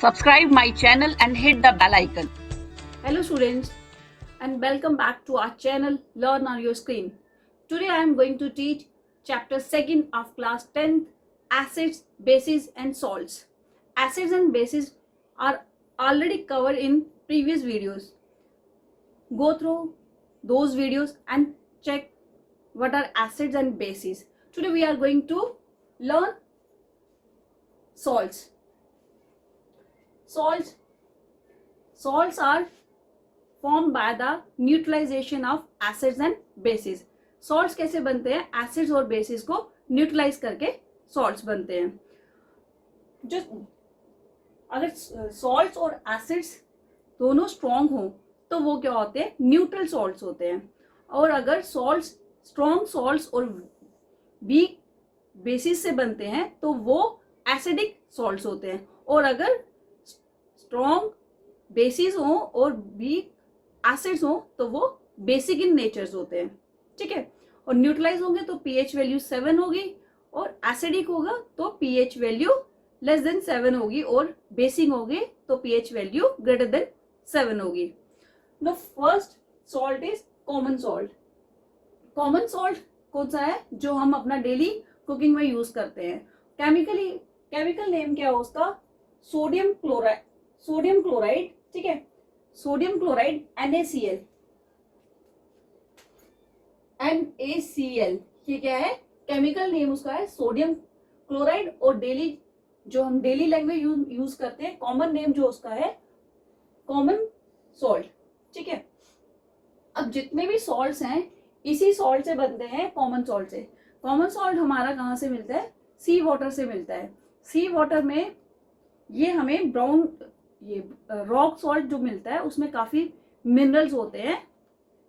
Subscribe my channel and hit the bell icon. Hello students and welcome back to our channel Learn on Your Screen. Today I am going to teach chapter 2nd of class 10th, acids, bases and salts. Acids and bases are already covered in previous videos. Go through those videos and check what are acids and bases. Today we are going to learn salts. Salts are formed by the neutralization of acids and bases. Salts कैसे बनते हैं? Acids और basis को neutralise करके salts बनते हैं. जो अगर salts और acids दोनों स्ट्रॉन्ग हो तो वो क्या होते हैं? न्यूट्रल salts होते हैं. और अगर salts स्ट्रॉन्ग salts और वीक बेसिस से बनते हैं तो वो एसिडिक salts होते हैं. और अगर स्ट्रॉन्ग बेसिस हो और वीक एसिड्स हो तो वो बेसिक इन नेचर्स होते हैं. ठीक है. और न्यूट्रलाइज होंगे तो पीएच वैल्यू 7 होगी और एसिडिक होगा तो पीएच वैल्यू लेस देन 7 होगी और बेसिक होगी तो पीएच वैल्यू ग्रेटर देन 7 होगी. The first salt is common salt. Common salt कौन सा है? जो हम अपना डेली कुकिंग में यूज करते हैं. केमिकल नेम क्या है उसका? Sodium chloride. ठीक है. Sodium chloride NaCl. ये क्या है? केमिकल नेम उसका है सोडियम क्लोराइड. और हम डेली लैंग्वेज यूज करते हैं, कॉमन नेम जो उसका है कॉमन सॉल्ट. ठीक है. अब जितने भी सॉल्ट्स हैं इसी सॉल्ट से बनते हैं कॉमन सॉल्ट से. कॉमन सॉल्ट हमारा कहाँ से मिलता है? सी वाटर से मिलता है. सी वाटर में ये हमें रॉक सॉल्ट जो मिलता है उसमें काफी मिनरल्स होते हैं.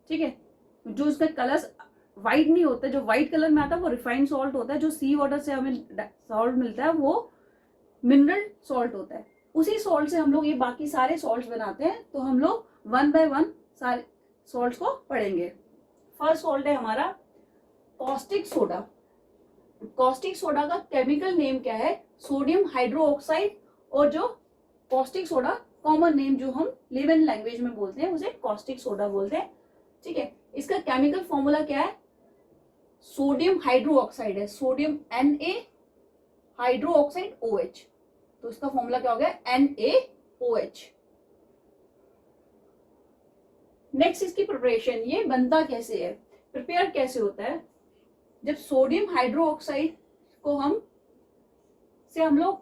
ठीक है. जो उसका कलर वाइट नहीं होता, जो व्हाइट कलर में आता है वो रिफाइंड सॉल्ट होता है. जो सी वाटर से हमें सॉल्ट मिलता है वो मिनरल सॉल्ट होता है. उसी सॉल्ट से हम लोग ये बाकी सारे सॉल्ट्स बनाते हैं. तो हम लोग 1 बाय 1 सारे सॉल्ट्स को पढ़ेंगे. फर्स्ट सॉल्ट है हमारा कॉस्टिक सोडा. कॉस्टिक सोडा का केमिकल नेम क्या है? Sodium hydroxide. और जो कॉस्टिक सोडा कॉमन नेम जो हम लेमन लैंग्वेज में बोलते हैं उसे कॉस्टिक सोडा बोलते हैं. ठीक है. इसका केमिकल फॉर्मूला क्या है? सोडियम हाइड्रोक्साइड है. Sodium Na hydroxide OH. तो इसका फॉर्मूला क्या हो गया? NaOH. नेक्स्ट इसकी प्रिपरेशन. ये बनता कैसे है, प्रिपेयर कैसे होता है? जब सोडियम हाइड्रोक्साइड को हम लोग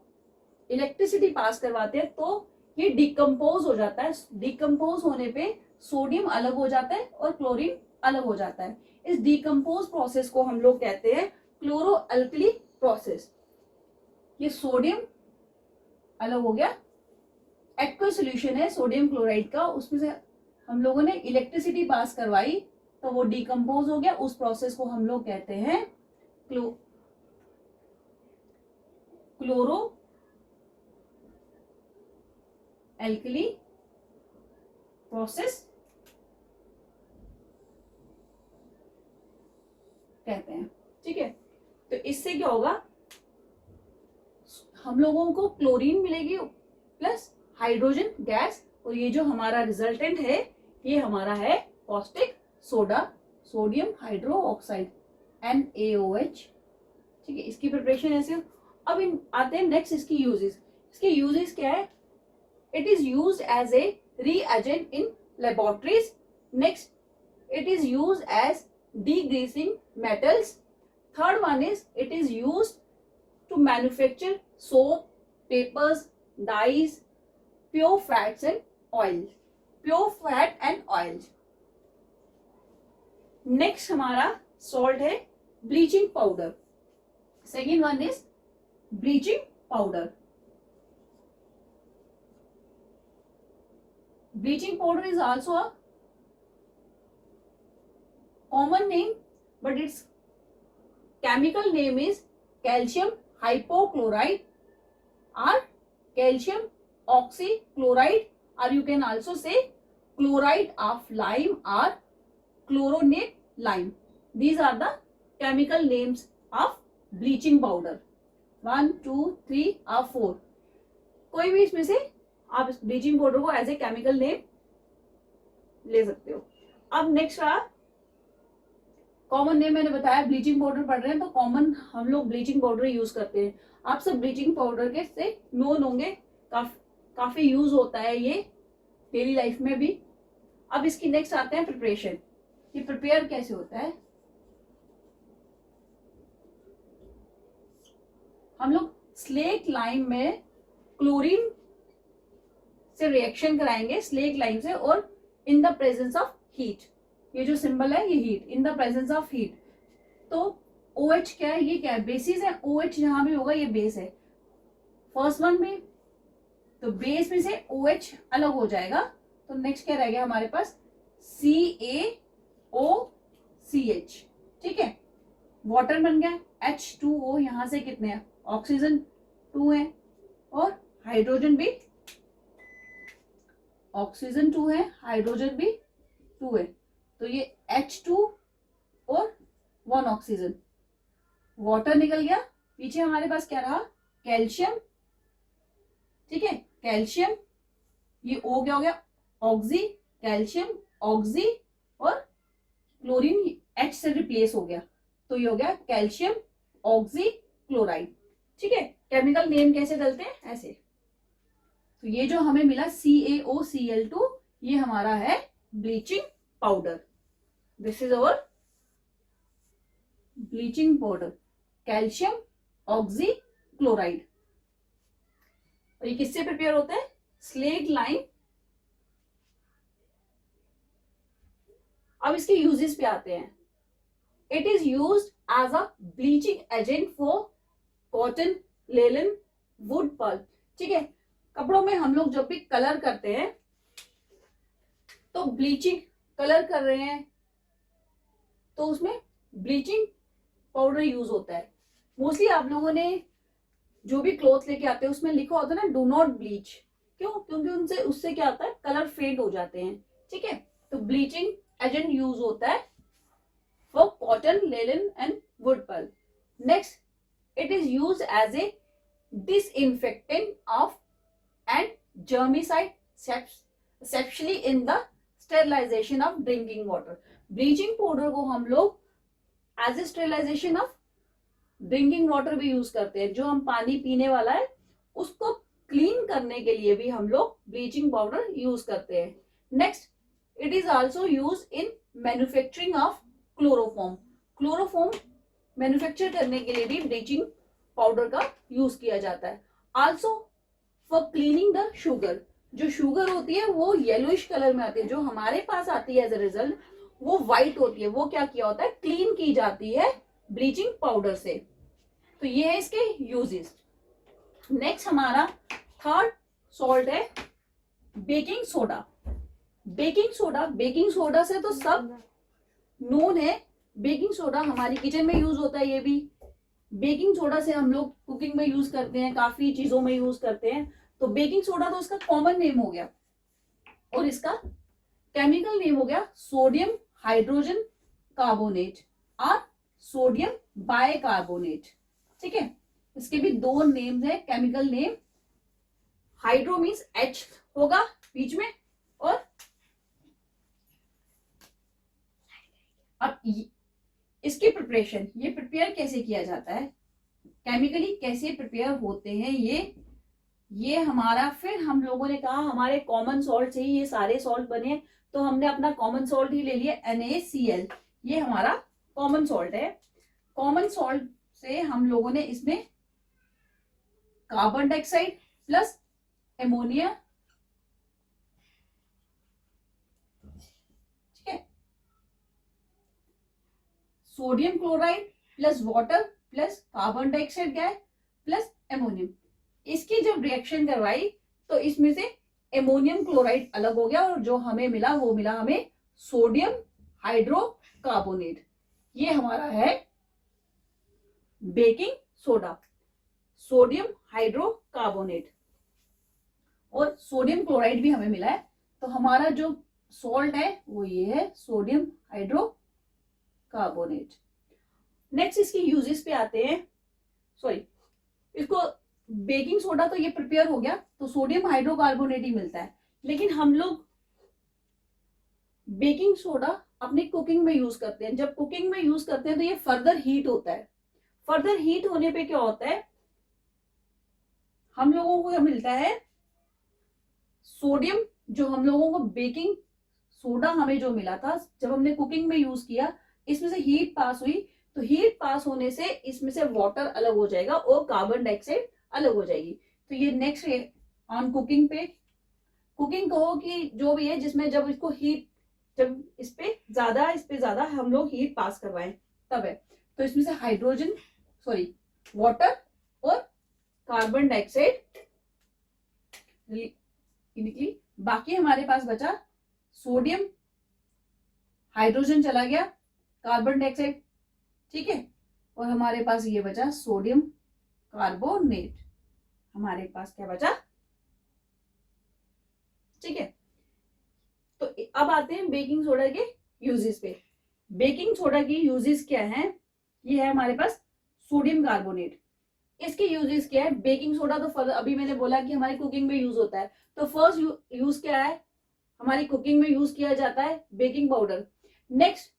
इलेक्ट्रिसिटी पास करवाते हैं तो ये डिकम्पोज हो जाता है. डिकम्पोज होने पे सोडियम अलग हो जाता है और क्लोरीन अलग हो जाता है. इस डिकम्पोज प्रोसेस को हम लोग कहते हैं क्लोरो अल्कली प्रोसेस. ये सोडियम अलग हो गया, एक्वा सोल्यूशन है सोडियम क्लोराइड का, उसमें से हम लोगों ने इलेक्ट्रिसिटी पास करवाई तो वो डिकम्पोज हो गया. उस प्रोसेस को हम लोग कहते हैं क्लोरो एल्कली प्रोसेस कहते हैं. ठीक है. तो इससे क्या होगा? हम लोगों को क्लोरीन मिलेगी प्लस हाइड्रोजन गैस. और ये जो हमारा रिजल्टेंट है ये हमारा है caustic soda, sodium hydroxide NaOH. ठीक है. इसकी प्रिपरेशन ऐसे. अब आते हैं नेक्स्ट इसकी यूजेस. इसके यूजेस क्या है? It is used as a reagent in laboratories. Next, it is used as degreasing metals. Third one is it is used to manufacture soap, papers, dyes, pure fats and oils. Pure fat and oils. Next हमारा salt है bleaching powder. Second one is bleaching powder. Bleaching powder is also a common name, but its chemical name is calcium hypochlorite or calcium oxychloride, or you can also say chloride of lime or chloronate lime. These are the chemical names of bleaching powder. 1 2 3 और 4. कोई भी इसमें से आप इस bleaching powder को as a chemical name ले सकते हो। अब नेक्स्ट रहा कॉमन नेम। मैंने बताया ब्लीचिंग पाउडर पढ़ रहे हैं तो कॉमन हम लोग ब्लीचिंग पाउडर यूज करते हैं। आप सब ब्लीचिंग पाउडर के से नोन होंगे, काफी यूज होता है ये डेली लाइफ में भी। अब इसकी नेक्स्ट आते हैं प्रिपरेशन। ये प्रिपेयर कैसे होता है। हम लोग स्लेक लाइम में क्लोरीन से रिएक्शन कराएंगे, स्लेक लाइम से, और in the presence of heat. ये जो सिंबल है ये heat, in the presence of heat. तो OH क्या है, ये क्या है, बेसिस है। OH जहां भी होगा ये बेस है फर्स्ट वन में, तो बेस में से OH अलग हो जाएगा। तो नेक्स्ट क्या रह गया हमारे पास, CaOCH। ठीक है, वाटर बन गया H2O। यहां से कितने हैं, ऑक्सीजन 2 है और हाइड्रोजन भी, ऑक्सीजन 2 है, हाइड्रोजन भी 2 है। तो ये H2 और 1 ऑक्सीजन, वाटर निकल गया। पीछे हमारे पास क्या रहा, कैल्शियम। ठीक है, कैल्शियम, ये O क्या हो गया, ऑक्सी, कैल्शियम ऑक्सी, और क्लोरीन H से रिप्लेस हो गया, तो ये हो गया कैल्शियम ऑक्सी क्लोराइड। ठीक है, केमिकल नेम कैसे डलते हैं, ऐसे। तो ये जो हमें मिला CaOCl2, ये हमारा है bleaching powder. This is our bleaching powder, calcium oxy chloride. और ये किससे प्रिपेयर होता है, स्लेग लाइम। अब इसके यूजेस पे आते हैं। It is used as a bleaching agent for cotton, linen, wood pulp. ठीक है, कपड़ों में हम लोग जब भी कलर करते हैं तो ब्लीचिंग कलर कर रहे हैं तो उसमें ब्लीचिंग पाउडर यूज होता है। मोस्टली आप लोगों ने जो भी क्लॉथ लेके आते हैं उसमें लिखा होता है ना, डू नॉट ब्लीच। क्यों, क्योंकि उनसे उससे क्या होता है, कलर फेड हो जाते हैं। ठीक है, तो ब्लीचिंग एजेंट यूज होता है for cotton, linen and wood pulp. Next, it is use as a disinfectant of and germicide, especially in the sterilization of drinking water। Bleaching powder को हम लोग as a sterilization of drinking water भी use करते हैं। जो हम पानी पीने वाला है उसको क्लीन करने के लिए भी हम लोग ब्लीचिंग पाउडर यूज करते हैं। Next, it is also use in manufacturing of chloroform. Chloroform manufacture करने के लिए भी ब्लीचिंग पाउडर का यूज किया जाता है। Also for cleaning the sugar. जो शुगर होती है वो येलोइश कलर में आती है, जो हमारे पास आती है एज ए रिजल्ट वो व्हाइट होती है। वो क्या किया होता है, क्लीन की जाती है ब्लीचिंग पाउडर से। तो ये है इसके यूजेस। नेक्स्ट हमारा थर्ड सॉल्ट है baking soda. Baking soda, baking soda से तो सब नोन है। बेकिंग सोडा हमारी किचन में यूज होता है। ये भी बेकिंग सोडा से हम लोग कुकिंग में यूज करते हैं, काफी चीजों में यूज करते हैं। तो बेकिंग सोडा तो इसका कॉमन नेम हो गया और इसका केमिकल नेम हो गया सोडियम हाइड्रोजन कार्बोनेट और सोडियम बाइकार्बोनेट। ठीक है, इसके भी दो नेम्स है chemical name. Hydro means H होगा बीच में, और अब इसकी प्रिपरेशन, ये प्रिपेयर कैसे किया जाता है, केमिकली कैसे प्रिपेयर होते हैं ये हमारा, फिर हम लोगों ने कहा हमारे कॉमन सॉल्ट से ही ये सारे सॉल्ट बने, तो हमने अपना कॉमन सॉल्ट ही ले लिया NaCl। ये हमारा कॉमन सॉल्ट है। कॉमन सॉल्ट से हम लोगों ने इसमें कार्बन डाइऑक्साइड प्लस एमोनिया, ठीक है, sodium chloride plus water plus carbon dioxide gas plus ammonium, इसकी जब रिएक्शन करवाई तो इसमें से एमोनियम क्लोराइड अलग हो गया और जो हमें मिला वो मिला हमें सोडियम हाइड्रोकार्बोनेट। ये हमारा है बेकिंग सोडा, सोडियम हाइड्रोकार्बोनेट, और सोडियम क्लोराइड भी हमें मिला है। तो हमारा जो सॉल्ट है वो ये है सोडियम हाइड्रोकार्बोनेट। नेक्स्ट इसकी यूजेस पे आते हैं। सॉरी, इसको बेकिंग सोडा तो ये प्रिपेयर हो गया, तो सोडियम हाइड्रोकार्बोनेट ही मिलता है। लेकिन हम लोग बेकिंग सोडा अपनी कुकिंग में यूज करते हैं। जब कुकिंग में यूज करते हैं तो ये फर्दर हीट होता है। फर्दर हीट होने पे क्या होता है, हम लोगों को मिलता है सोडियम। जो हम लोगों को बेकिंग सोडा हमें जो मिला था जब हमने कुकिंग में यूज किया, इसमें से हीट पास हुई, तो हीट पास होने से इसमें से वाटर अलग हो जाएगा और कार्बन डाइऑक्साइड अलग हो जाएगी। तो ये नेक्स्ट ऑन कुकिंग पे, कुकिंग कहो कि जो भी है जिसमें जब इसको हीट, जब इस पे ज्यादा हम लोग हीट पास करवाएं तब है। तो इसमें से हाइड्रोजन सॉरी वाटर और कार्बन डाइऑक्साइड निकली। बाकी हमारे पास बचा सोडियम, हाइड्रोजन चला गया, कार्बन डाइऑक्साइड, ठीक है, और हमारे पास ये बचा सोडियम कार्बोनेट। हमारे पास क्या बचा, ठीक है। तो अब आते हैं बेकिंग सोडा के यूजेस पे। बेकिंग सोडा की यूजेस क्या है, ये है हमारे पास सोडियम कार्बोनेट। इसके यूजेस क्या है, बेकिंग सोडा तो अभी मैंने बोला कि हमारी कुकिंग में यूज होता है। तो फर्स्ट यूज क्या है, हमारी कुकिंग में यूज किया जाता है baking powder. Next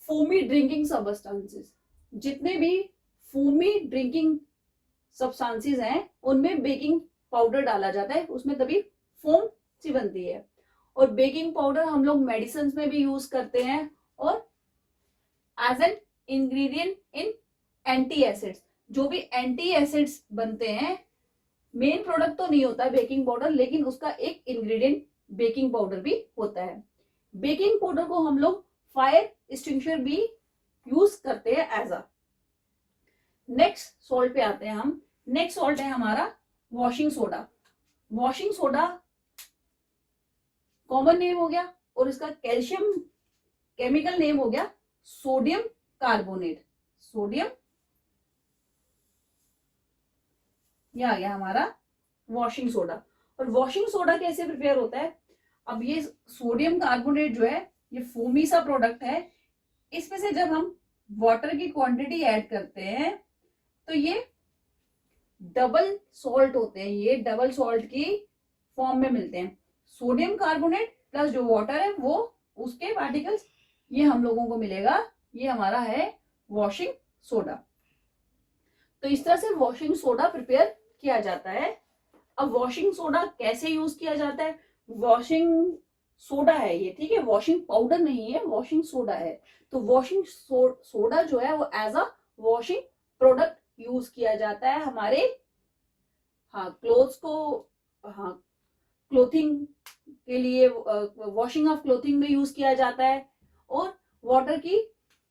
foamy drinking substances, जितने भी फोमी ड्रिंकिंग सब्सटेंसेस हैं उनमें बेकिंग पाउडर डाला जाता है, उसमें तभी फोम सी बनती है। और बेकिंग पाउडर हम लोग मेडिसिन में भी यूज करते हैं और as an ingredient in anti acids. जो भी एंटी एसिड्स बनते हैं, मेन प्रोडक्ट तो नहीं होता बेकिंग पाउडर, लेकिन उसका एक इंग्रेडिएंट बेकिंग पाउडर भी होता है। बेकिंग पाउडर को हम लोग फायर एक्सटिंग्विशर भी यूज करते हैं एज अ। नेक्स्ट सॉल्ट पे आते हैं हम। नेक्स्ट सॉल्ट है हमारा washing soda. Washing soda common name हो गया और इसका कैल्शियम केमिकल नेम हो गया सोडियम कार्बोनेट। सोडियम, यह आ गया हमारा वॉशिंग सोडा। और वॉशिंग सोडा कैसे प्रिपेयर होता है, अब ये सोडियम कार्बोनेट जो है ये फोमी सा प्रोडक्ट है। इसमें से जब हम वाटर की क्वांटिटी ऐड करते हैं तो ये डबल सॉल्ट होते हैं, ये डबल सॉल्ट की फॉर्म में मिलते हैं। सोडियम कार्बोनेट प्लस जो वाटर है वो उसके पार्टिकल्स, ये हम लोगों को मिलेगा, ये हमारा है वॉशिंग सोडा। तो इस तरह से वॉशिंग सोडा प्रिपेयर किया जाता है। अब वॉशिंग सोडा कैसे यूज किया जाता है, वॉशिंग सोडा है ये, ठीक है, वॉशिंग पाउडर नहीं है, वॉशिंग सोडा है। तो वॉशिंग सोडा जो है वो as a washing product use किया जाता है हमारे, हाँ, क्लोथ्स को, हाँ, क्लोथिंग के लिए, वॉशिंग ऑफ क्लोथिंग में यूज किया जाता है। और वाटर की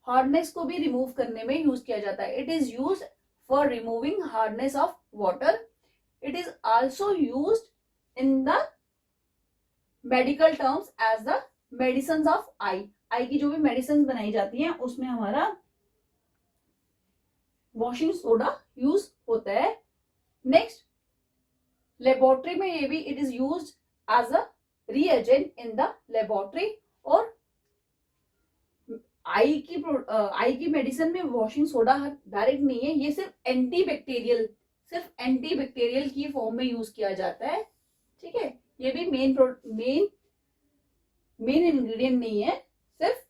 हार्डनेस को भी रिमूव करने में यूज किया जाता है। It is use for removing hardness of water. It is also used in the medical terms as the medicine of eye. Eye की जो भी मेडिसिन बनाई जाती हैं उसमें हमारा वॉशिंग सोडा यूज होता है। नेक्स्ट लेबोरेटरी में ये भी it is used as a reagent in the laboratory. और आई की मेडिसिन में वॉशिंग सोडा डायरेक्ट नहीं है, ये सिर्फ एंटीबैक्टीरियल की फॉर्म में यूज किया जाता है, ठीक है। ये भी मेन इंग्रेडिएंट नहीं है, सिर्फ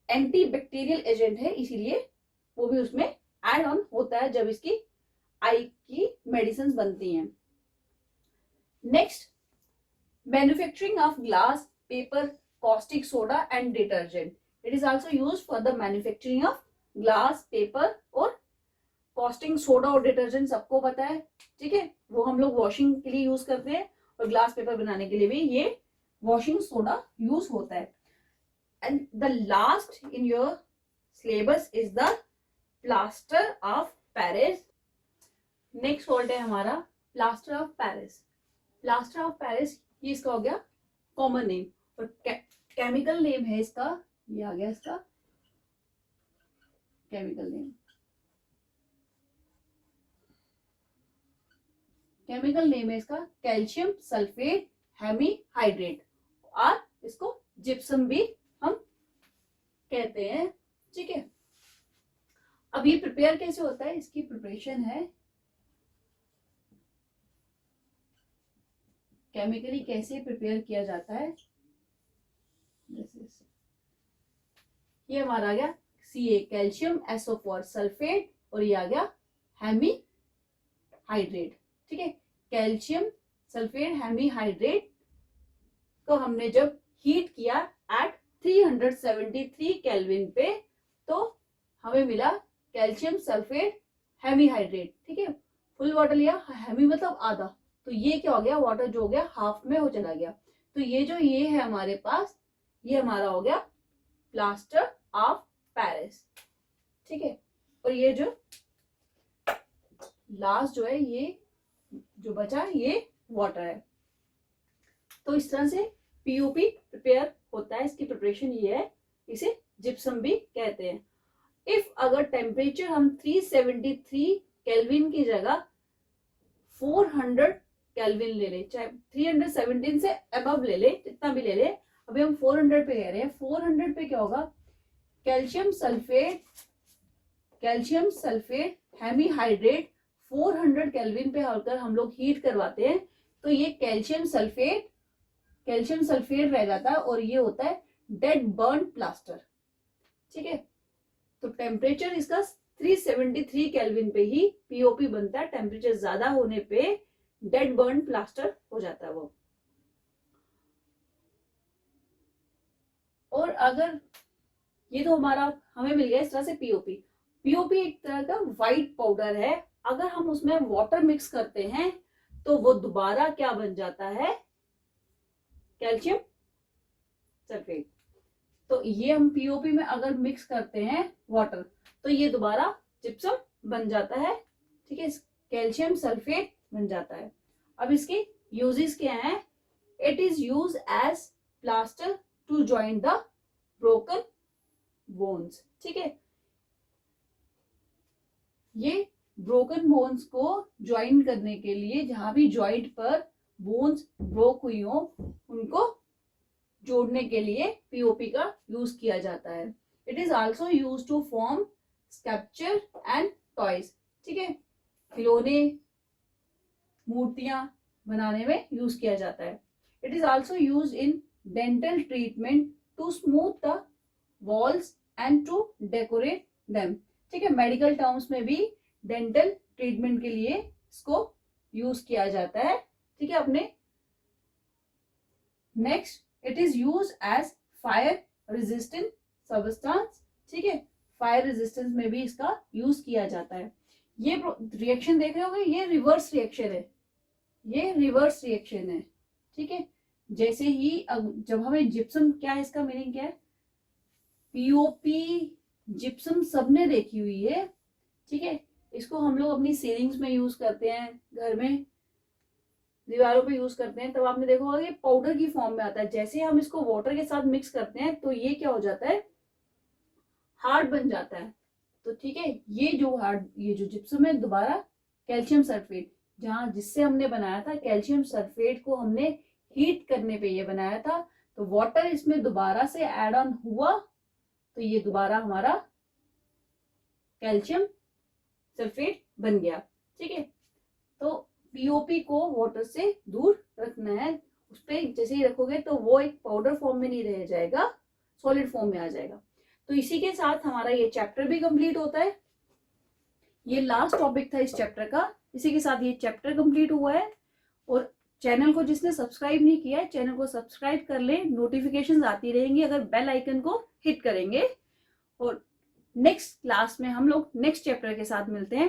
एंटीबैक्टीरियल एजेंट है, इसीलिए वो भी उसमें ऐड ऑन होता है जब इसकी आई की मेडिसिन बनती हैं। Next manufacturing of glass, paper, caustic soda and detergent. It is also used for the manufacturing of glass, paper और caustic soda और detergent सबको पता है, ठीक है, वो हम लोग वॉशिंग के लिए यूज करते हैं और ग्लास पेपर बनाने के लिए भी ये वॉशिंग सोडा यूज होता है। And the last in your syllabus is the plaster of Paris. Next word है हमारा plaster of Paris. Plaster of Paris ये इसका हो गया कॉमन नेम, और केमिकल नेम है इसका, ये आ गया इसका केमिकल नेम। केमिकल नेम है इसका कैल्शियम सल्फेट हेमीहाइड्रेट, और इसको जिप्सम भी हम कहते हैं, ठीक है। अब ये प्रिपेयर कैसे होता है, इसकी प्रिपरेशन है केमिकली कैसे प्रिपेयर किया जाता है। ये हमारा आ गया Ca कैल्शियम SO4 सल्फेट, और ये आ गया हेमी हाइड्रेट। ठीक है, कैल्शियम सल्फेट हेमी हाइड्रेट को हमने जब हीट किया एट 373 केल्विन पे, तो हमें मिला कैल्शियम सल्फेट हेमी हाइड्रेट। ठीक है, फुल वाटर लिया, हेमी मतलब आधा, तो ये क्या हो गया, वाटर जो हो गया हाफ में हो चला गया। तो ये जो ये है हमारे पास, ये हमारा हो गया प्लास्टर ऑफ पेरिस। ठीक है, और ये जो लास्ट जो है, ये जो बचा ये वाटर है। तो इस तरह से पीओपी प्रिपेयर होता है। इसकी प्रिपरेशन ये है, इसे जिप्सम भी कहते हैं। इफ अगर टेम्परेचर हम 373 केल्विन की जगह 400 केल्विन ले ले, चाहे 317 से अबव ले ले, जितना भी ले ले, अभी हम 400 पे कह रहे हैं। 400 पे क्या होगा, calcium sulphate hemihydrate 400 kelvin पे होकर हम लोग हीट करवाते हैं, तो ये कैल्शियम सल्फेट रह जाता है, और ये होता है डेड बर्न प्लास्टर। ठीक है, तो टेम्परेचर इसका 373 केल्विन पे ही पीओपी बनता है। टेम्परेचर ज्यादा होने पे डेड बर्न प्लास्टर हो जाता है वो। और अगर ये तो हमें मिल गया इस तरह से पीओपी एक तरह का व्हाइट पाउडर है। अगर हम उसमें वाटर मिक्स करते हैं तो वो दोबारा क्या बन जाता है, कैल्शियम सल्फेट। तो ये हम पीओपी में अगर मिक्स करते हैं वाटर, तो ये दोबारा जिप्सम बन जाता है। ठीक है, कैल्शियम सल्फेट बन जाता है। अब इसके यूजेस क्या हैं, it is use as plaster to join the broken bones. ठीक है, ये ब्रोकन बोन्स को ज्वाइन करने के लिए, जहां भी जॉइंट पर बोन्स ब्रोक हुई हो उनको जोड़ने के लिए पीओपी का यूज किया जाता है। It is also use to form sculpture and toys. ठीक है, खिलौने मूर्तियां बनाने में यूज किया जाता है। It is also use in dental treatment to smooth the walls and to decorate them. ठीक है, मेडिकल टर्म्स में भी डेंटल ट्रीटमेंट के लिए इसको यूज किया जाता है। ठीक है, अपने next it is use as fire resistant substance. ठीक है, फायर रेजिस्टेंस में भी इसका यूज किया जाता है। ये रिएक्शन देख रहे होंगे, ये रिवर्स रिएक्शन है। ठीक है, जैसे ही जब हमें जिप्सम, क्या है इसका मीनिंग क्या है, पीओपी जिप्सम सबने देखी हुई है। ठीक है, इसको हम लोग अपनी सीलिंग्स में यूज करते हैं, घर में दीवारों पे यूज करते हैं। तब आपने देखा होगा कि पाउडर की फॉर्म में आता है। जैसे हम इसको वाटर के साथ मिक्स करते हैं तो ये क्या हो जाता है, हार्ड बन जाता है। तो ठीक है, ये जो जिप्सम है, दोबारा कैल्शियम सल्फेट, जिससे हमने बनाया था, कैल्शियम सल्फेट को हमने हीट करने पे ये बनाया था, तो वाटर इसमें दोबारा से ऐड ऑन हुआ, तो ये दोबारा हमारा कैल्शियम सल्फेट बन गया। ठीक है, तो पीओपी को वाटर से दूर रखना है। उस पर जैसे ही रखोगे तो वो एक पाउडर फॉर्म में नहीं रह जाएगा, सॉलिड फॉर्म में आ जाएगा। तो इसी के साथ हमारा ये चैप्टर भी कंप्लीट होता है। ये लास्ट टॉपिक था इस चैप्टर का, इसी के साथ ये चैप्टर कंप्लीट हुआ है। और चैनल को जिसने सब्सक्राइब नहीं किया है, चैनल को सब्सक्राइब कर ले, नोटिफिकेशंस आती रहेंगी अगर बेल आइकन को हिट करेंगे। और नेक्स्ट क्लास में हम लोग नेक्स्ट चैप्टर के साथ मिलते हैं।